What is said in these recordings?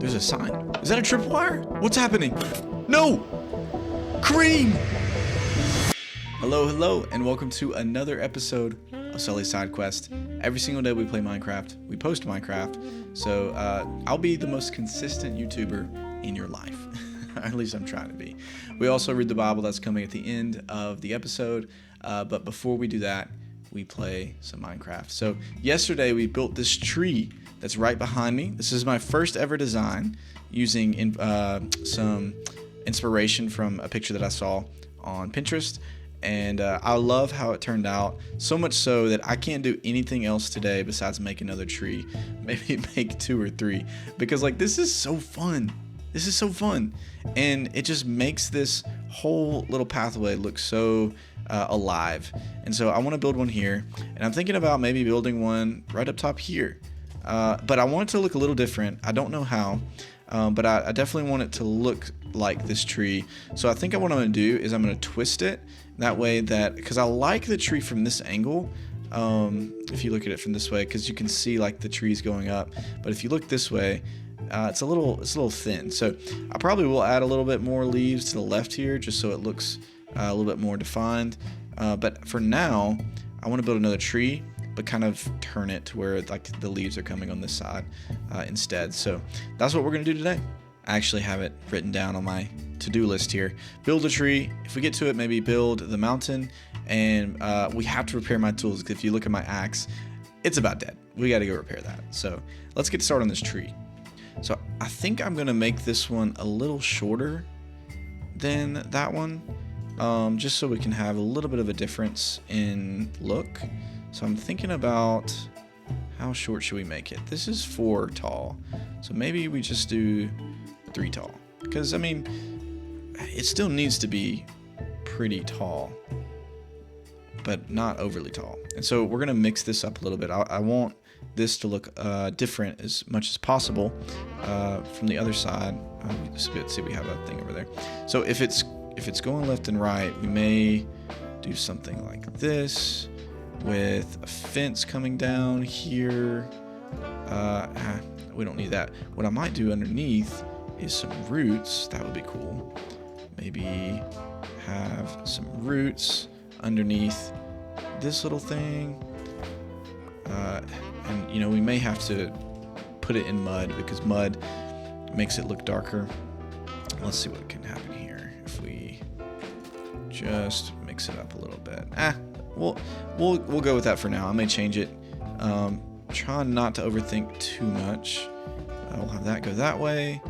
There's a sign. Is that a tripwire? What's happening? No! Kareem! Hello, and welcome to another episode of Sully's Side Quest. Every single day we play Minecraft. We post Minecraft. So I'll be the most consistent YouTuber in your life. At least I'm trying to be. We also read the Bible. That's coming at the end of the episode. But before we do that, we play some Minecraft. So yesterday we built this tree that's right behind me. This is my first ever design using some inspiration from a picture that I saw on Pinterest. And I love how it turned out, so much so that I can't do anything else today besides make another tree. Maybe make 2 or 3, because like this is so fun. This is so fun, and it just makes this whole little pathway look so alive. And so I want to build one here, and I'm thinking about maybe building one right up top here. But I want it to look a little different. I don't know how, but I definitely want it to look like this tree. So I think what I'm going to do is I'm going to twist it that way, that because I like the tree from this angle. If you look at it from this way, because you can see like the trees going up, but if you look this way, it's a little thin. So I probably will add a little bit more leaves to the left here, just so it looks a little bit more defined. But for now, I want to build another tree, but kind of turn it to where like the leaves are coming on this side instead. So that's what we're gonna do today. I actually have it written down on my to-do list here. Build a tree. If we get to it, maybe build the mountain. And we have to repair my tools, because if you look at my axe, it's about dead. We got to go repair that. So let's get started on this tree. So I think I'm gonna make this one a little shorter than that one, just so we can have a little bit of a difference in look. So I'm thinking about how short should we make it. This is 4 tall, so maybe we just do 3 tall, because I mean it still needs to be pretty tall, but not overly tall. And so we're gonna mix this up a little bit. I want this to look different as much as possible from the other side. Let's see, we have a thing over there. So if it's going left and right, we may do something like this with a fence coming down here. We don't need that. What I might do underneath is some roots. That would be cool. Maybe have some roots underneath this little thing. And you know, we may have to put it in mud, because mud makes it look darker. Let's see what can happen here if we just mix it up a little bit. We'll go with that for now. I may change it. Try not to overthink too much. We'll have that go that way,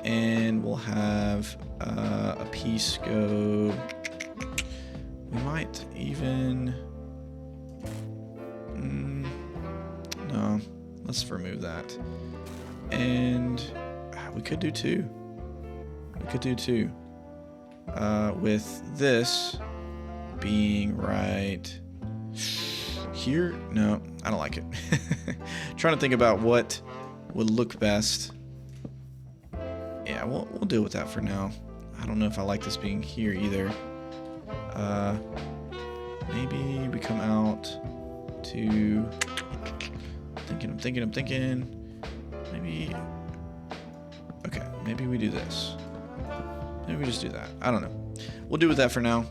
and we'll have a piece go. We might even. No, let's remove that. And we could do 2. With this being right here. No, I don't like it. Trying to think about what would look best. Yeah, we'll deal with that for now. I don't know if I like this being here either. Maybe we come out to I'm thinking. Maybe. Okay, maybe we do this. Maybe we just do that. I don't know. We'll do with that for now.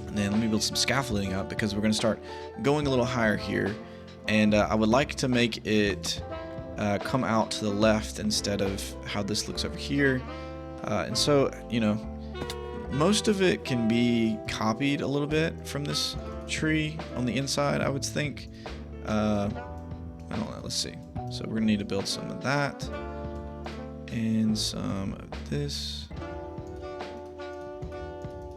And then let me build some scaffolding up, because we're going to start going a little higher here. And I would like to make it come out to the left instead of how this looks over here. And so, you know, most of it can be copied a little bit from this tree on the inside, I would think. I don't know. Let's see. So we're going to need to build some of that and some of this.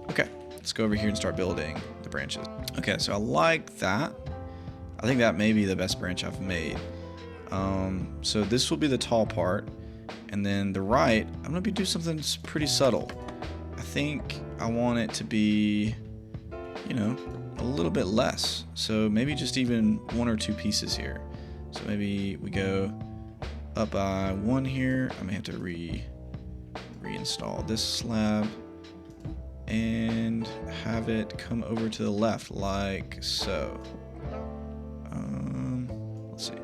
Okay, let's go over here and start building the branches. Okay, so I like that. I think that may be the best branch I've made. So this will be the tall part, and then the right, I'm gonna do something pretty subtle. I think I want it to be, you know, a little bit less. So maybe just even 1 or 2 pieces here. So maybe we go up by 1 here. I may have to reinstall this slab and have it come over to the left like so. Let's see.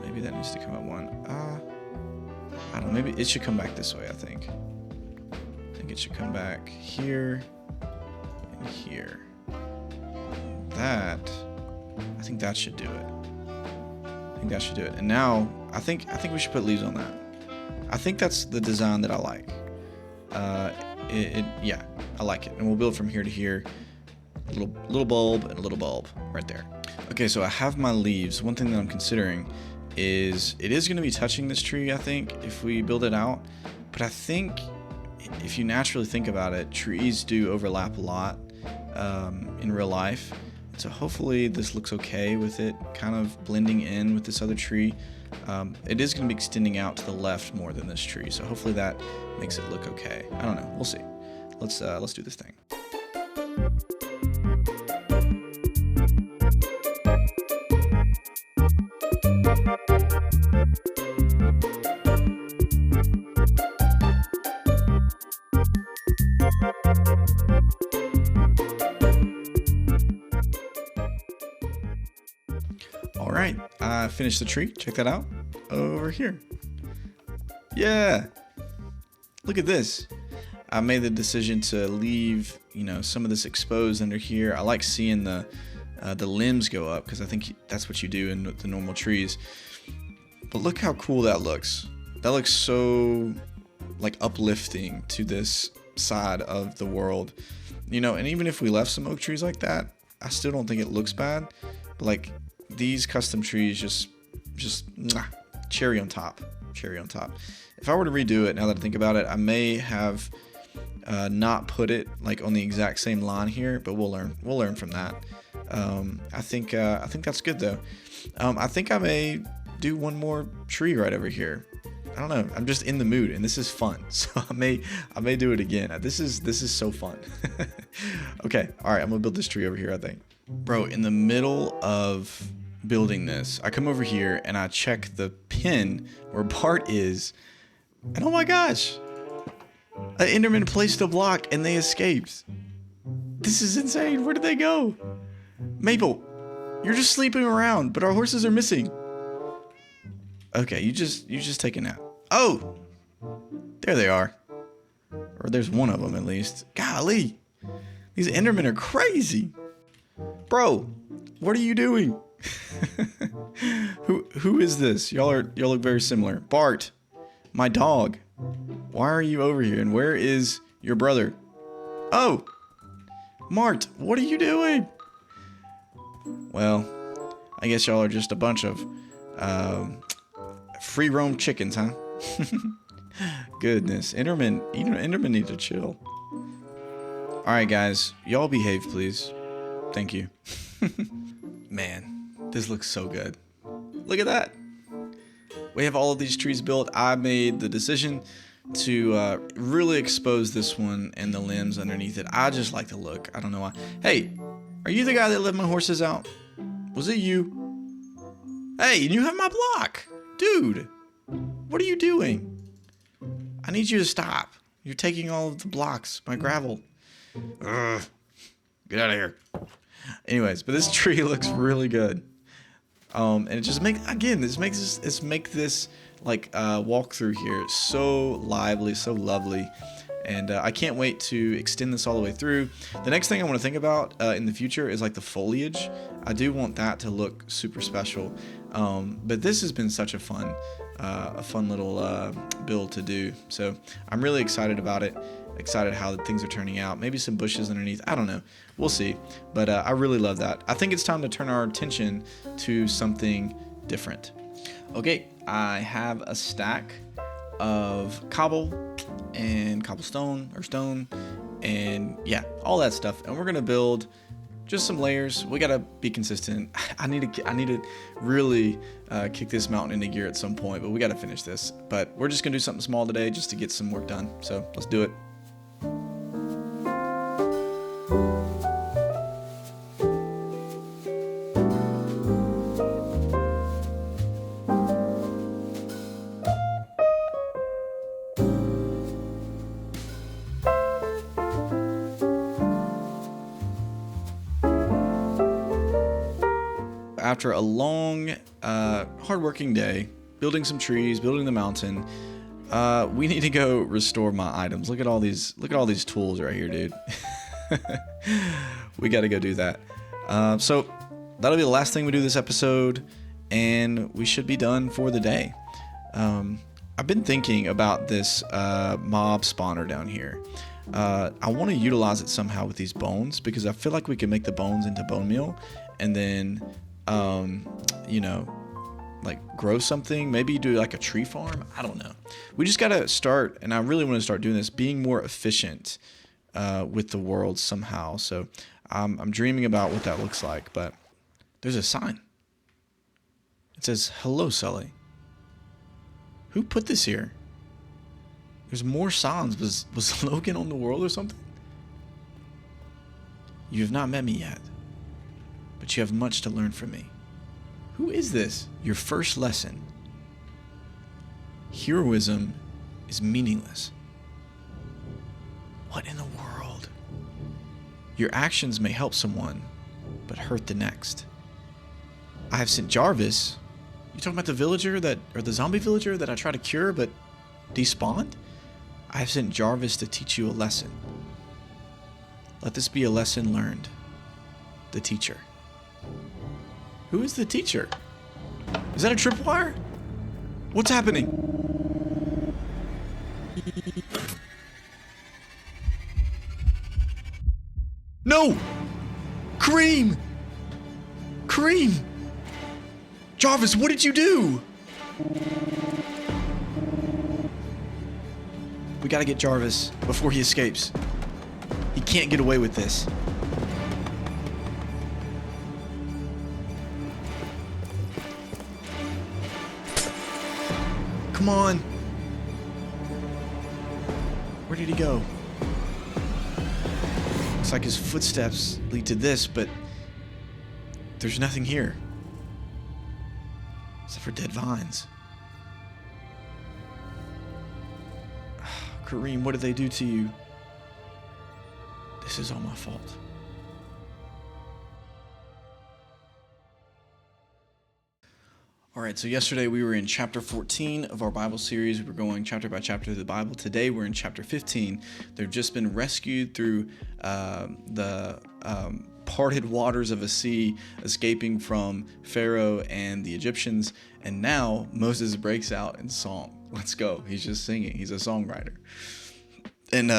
Maybe that needs to come at 1. I don't know, maybe it should come back this way, I think. I think it should come back here and here. That, I think that should do it. I think that should do it. And now, I think we should put leaves on that. I think that's the design that I like. Yeah, I like it. And we'll build from here to here. A little bulb and a little bulb right there. Okay, so I have my leaves. One thing that I'm considering is it is going to be touching this tree, I think, if we build it out. But I think if you naturally think about it, trees do overlap a lot in real life. So hopefully this looks okay with it kind of blending in with this other tree. It is going to be extending out to the left more than this tree, so hopefully that makes it look okay. I don't know. We'll see. Let's do this thing. All right, I finished the tree. Check that out over here. Yeah, look at this. I made the decision to leave, some of this exposed under here. I like seeing the limbs go up because I think that's what you do in the normal trees. But look how cool that looks. That looks so like uplifting to this side of the world. And even if we left some oak trees like that, I still don't think it looks bad. But like these custom trees just cherry on top. If I were to redo it, now that I think about it, I may have not put it like on the exact same line here, but we'll learn from that. I think that's good though. I think I may do one more tree right over here. I don't know. I'm just in the mood, and this is fun, so I may do it again. This is so fun. Okay, all right. I'm gonna build this tree over here, I think. Bro, in the middle of building this, I come over here and I check the pin where Bart is, and oh my gosh, an Enderman placed a block and they escaped. This is insane. Where did they go? Maple, you're just sleeping around, but our horses are missing. Okay, you just take a nap. Oh, there they are. Or there's one of them at least. Golly, these Endermen are crazy. Bro, what are you doing? Who is this? Y'all look very similar. Bart, my dog. Why are you over here? And where is your brother? Oh, Mart, what are you doing? Well, I guess y'all are just a bunch of free roam chickens, huh? Goodness, Enderman need to chill. All right, guys, y'all behave, please. Thank you. Man, this looks so good. Look at that. We have all of these trees built. I made the decision to really expose this one and the limbs underneath it. I just like the look. I don't know why. Hey, are you the guy that let my horses out? Was it you? Hey, you have my block. Dude, what are you doing? I need you to stop. You're taking all of the blocks, my gravel. Ugh. Get out of here. Anyways, but this tree looks really good. And it just makes this like walk through here so lively, so lovely. And I can't wait to extend this all the way through. The next thing I want to think about in the future is like the foliage. I do want that to look super special. But this has been such a fun little build to do. So I'm really excited about it. Excited how things are turning out. Maybe some bushes underneath. I don't know. We'll see. But I really love that. I think it's time to turn our attention to something different. Okay, I have a stack of cobble and cobblestone or stone and yeah, all that stuff. And we're gonna build just some layers. We gotta be consistent. I need to really kick this mountain into gear at some point, but we gotta finish this. But we're just gonna do something small today just to get some work done. So let's do it. After a long, hard-working day, building some trees, building the mountain, We need to go restore my items. Look at all these tools right here, dude. We got to go do that. So that'll be the last thing we do this episode, and we should be done for the day. I've been thinking about this mob spawner down here. I want to utilize it somehow with these bones, because I feel like we can make the bones into bone meal, and then like grow something, maybe do like a tree farm. I don't know. We just got to start, and I really want to start doing this, being more efficient with the world somehow. So I'm dreaming about what that looks like, but there's a sign. It says, "Hello, Sully." Who put this here? There's more signs. Was Logan on the world or something? "You have not met me yet, but you have much to learn from me." Who is this? Your first lesson. Heroism is meaningless. What in the world? Your actions may help someone, but hurt the next. I have sent Jarvis. You talking about the villager or the zombie villager that I tried to cure but despawned? I have sent Jarvis to teach you a lesson. Let this be a lesson learned. The teacher. Who is the teacher? Is that a tripwire? What's happening? No! Kareem! Kareem! Jarvis, what did you do? We gotta get Jarvis before he escapes. He can't get away with this. Come on. Where did he go? Looks like his footsteps lead to this, but there's nothing here. Except for dead vines. Kareem, what did they do to you? This is all my fault. All right, so yesterday we were in chapter 14 of our Bible series. We were going chapter by chapter through the Bible. Today we're in chapter 15. They've just been rescued through the parted waters of a sea, escaping from Pharaoh and the Egyptians. And now Moses breaks out in song. Let's go. He's just singing. He's a songwriter. And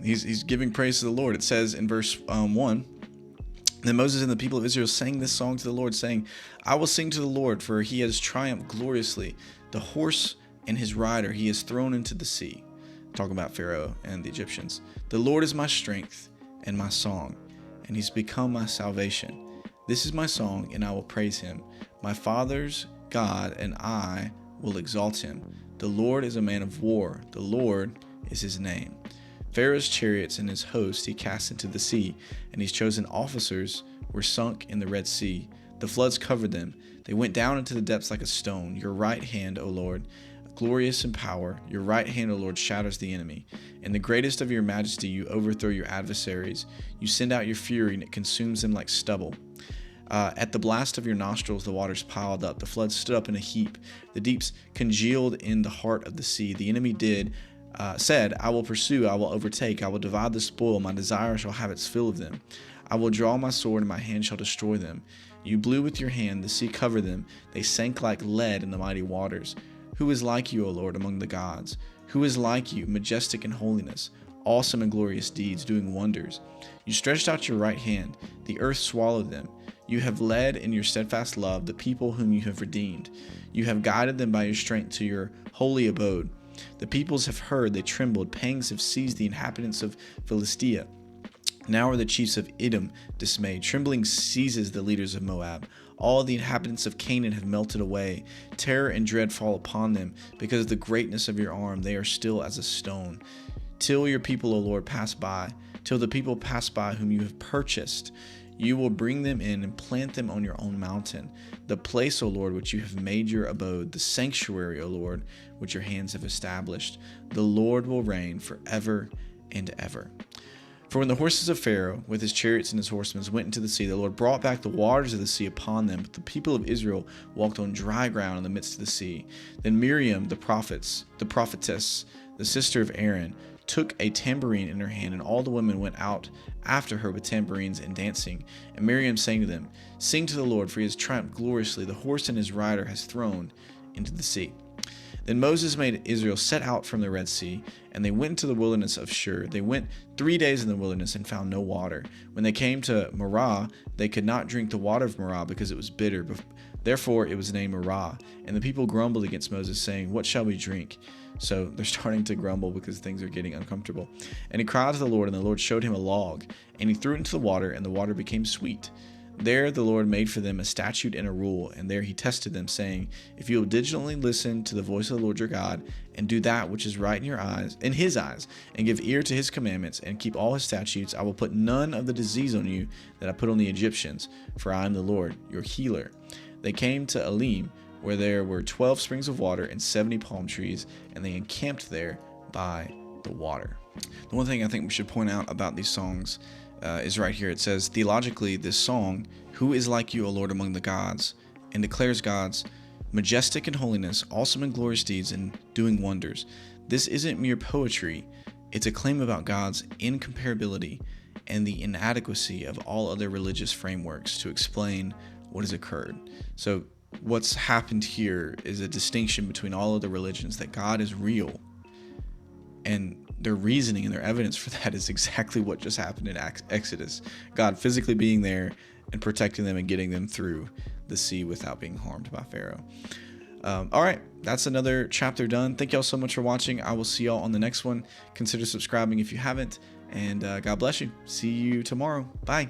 he's giving praise to the Lord. It says in verse 1, "Then Moses and the people of Israel sang this song to the Lord, saying, I will sing to the Lord, for he has triumphed gloriously. The horse and his rider he has thrown into the sea." Talking about Pharaoh and the Egyptians. "The Lord is my strength and my song, and he's become my salvation. This is my song, and I will praise him. My father's God, and I will exalt him. The Lord is a man of war. The Lord is his name. Pharaoh's chariots and his host he cast into the sea, and his chosen officers were sunk in the Red Sea. The floods covered them. They went down into the depths like a stone. Your right hand, O Lord, glorious in power. Your right hand, O Lord, shatters the enemy. In the greatest of your majesty, you overthrow your adversaries. You send out your fury, and it consumes them like stubble. At the blast of your nostrils, the waters piled up. The floods stood up in a heap. The deeps congealed in the heart of the sea. The enemy said, I will pursue, I will overtake, I will divide the spoil. My desire shall have its fill of them. I will draw my sword, and my hand shall destroy them. You blew with your hand, the sea covered them. They sank like lead in the mighty waters. Who is like you, O Lord, among the gods? Who is like you, majestic in holiness, awesome in glorious deeds, doing wonders? You stretched out your right hand. The earth swallowed them. You have led in your steadfast love the people whom you have redeemed. You have guided them by your strength to your holy abode. The peoples have heard, they trembled. Pangs have seized the inhabitants of Philistia. Now are the chiefs of Edom dismayed. Trembling seizes the leaders of Moab. All the inhabitants of Canaan have melted away. Terror and dread fall upon them. Because of the greatness of your arm, they are still as a stone. Till your people, O Lord, pass by. Till the people pass by whom you have purchased. You will bring them in and plant them on your own mountain. The place, O Lord, which you have made your abode. The sanctuary, O Lord, which your hands have established. The Lord will reign forever and ever. For when the horses of Pharaoh, with his chariots and his horsemen, went into the sea, the Lord brought back the waters of the sea upon them. But the people of Israel walked on dry ground in the midst of the sea. Then Miriam, the prophetess, the sister of Aaron, took a tambourine in her hand, and all the women went out after her with tambourines and dancing. And Miriam sang to them, "Sing to the Lord, for he has triumphed gloriously. The horse and his rider has thrown into the sea." Then Moses made Israel set out from the Red Sea, and they went into the wilderness of Shur. They went 3 days in the wilderness and found no water. When they came to Marah, they could not drink the water of Marah because it was bitter. Therefore it was named Marah. And the people grumbled against Moses, saying, "What shall we drink?" So they're starting to grumble because things are getting uncomfortable. And he cried to the Lord, and the Lord showed him a log, and he threw it into the water, and the water became sweet. There the Lord made for them a statute and a rule, and there he tested them, saying, "If you will diligently listen to the voice of the Lord your God, and do that which is right in his eyes, and give ear to his commandments, and keep all his statutes, I will put none of the disease on you that I put on the Egyptians, for I am the Lord your healer." They came to Elim, where there were 12 springs of water and 70 palm trees, and they encamped there by the water. The one thing I think we should point out about these songs is right here. It says, theologically, this song, "Who is like you, O Lord, among the gods?" and declares God's majestic in holiness, awesome in glorious deeds, and doing wonders. This isn't mere poetry. It's a claim about God's incomparability and the inadequacy of all other religious frameworks to explain what has occurred. So what's happened here is a distinction between all other religions, that God is real, and their reasoning and their evidence for that is exactly what just happened in Exodus. God physically being there and protecting them and getting them through the sea without being harmed by Pharaoh. All right, that's another chapter done. Thank y'all so much for watching. I will see y'all on the next one. Consider subscribing if you haven't, and God bless you. See you tomorrow. Bye.